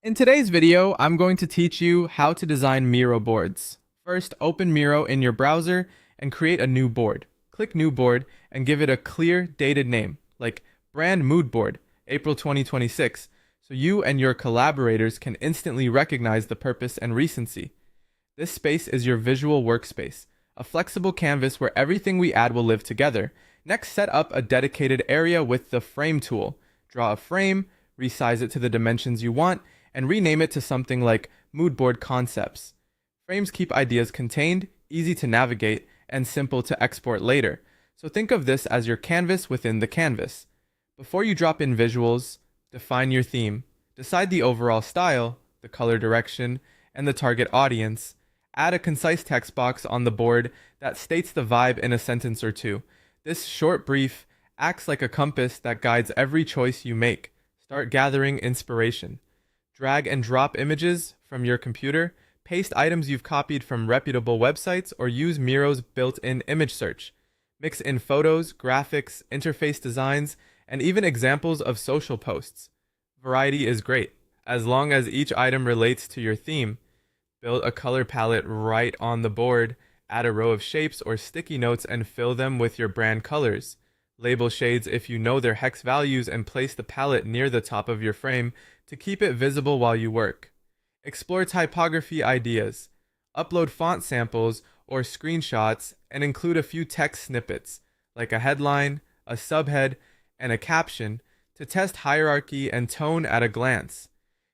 In today's video, I'm going to teach you how to design Miro boards. First, open Miro in your browser and create a new board. Click New Board and give it a clear, dated name, like Brand Mood Board, April 2026, so you and your collaborators can instantly recognize the purpose and recency. This space is your visual workspace, a flexible canvas where everything we add will live together. Next, set up a dedicated area with the Frame tool. Draw a frame, resize it to the dimensions you want, and rename it to something like Mood Board Concepts. Frames keep ideas contained, easy to navigate, and simple to export later. So think of this as your canvas within the canvas. Before you drop in visuals, define your theme. Decide the overall style, the color direction, and the target audience. Add a concise text box on the board that states the vibe in a sentence or two. This short brief acts like a compass that guides every choice you make. Start gathering inspiration. Drag and drop images from your computer, paste items you've copied from reputable websites, or use Miro's built-in image search. Mix in photos, graphics, interface designs, and even examples of social posts. Variety is great, as long as each item relates to your theme. Build a color palette right on the board, add a row of shapes or sticky notes and fill them with your brand colors. Label shades if you know their hex values and place the palette near the top of your frame to keep it visible while you work. Explore typography ideas. Upload font samples or screenshots and include a few text snippets, like a headline, a subhead, and a caption, to test hierarchy and tone at a glance.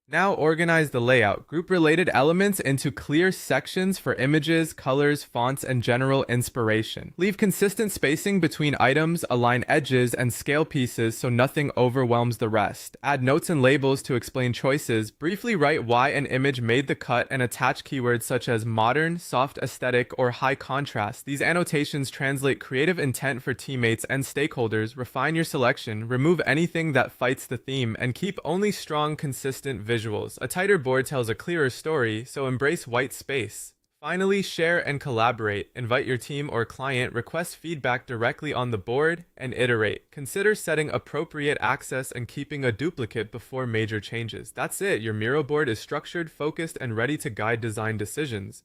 Now organize the layout. Group related elements into clear sections for images, colors, fonts, and general inspiration. Leave consistent spacing between items, align edges, and scale pieces so nothing overwhelms the rest. Add notes and labels to explain choices. Briefly write why an image made the cut and attach keywords such as modern, soft aesthetic, or high contrast. These annotations translate creative intent for teammates and stakeholders. Refine your selection, remove anything that fights the theme, and keep only strong, consistent visuals. A tighter board tells a clearer story, so embrace white space. Finally, share and collaborate. Invite your team or client, request feedback directly on the board, and iterate. Consider setting appropriate access and keeping a duplicate before major changes. That's it. Your Miro board is structured, focused, and ready to guide design decisions.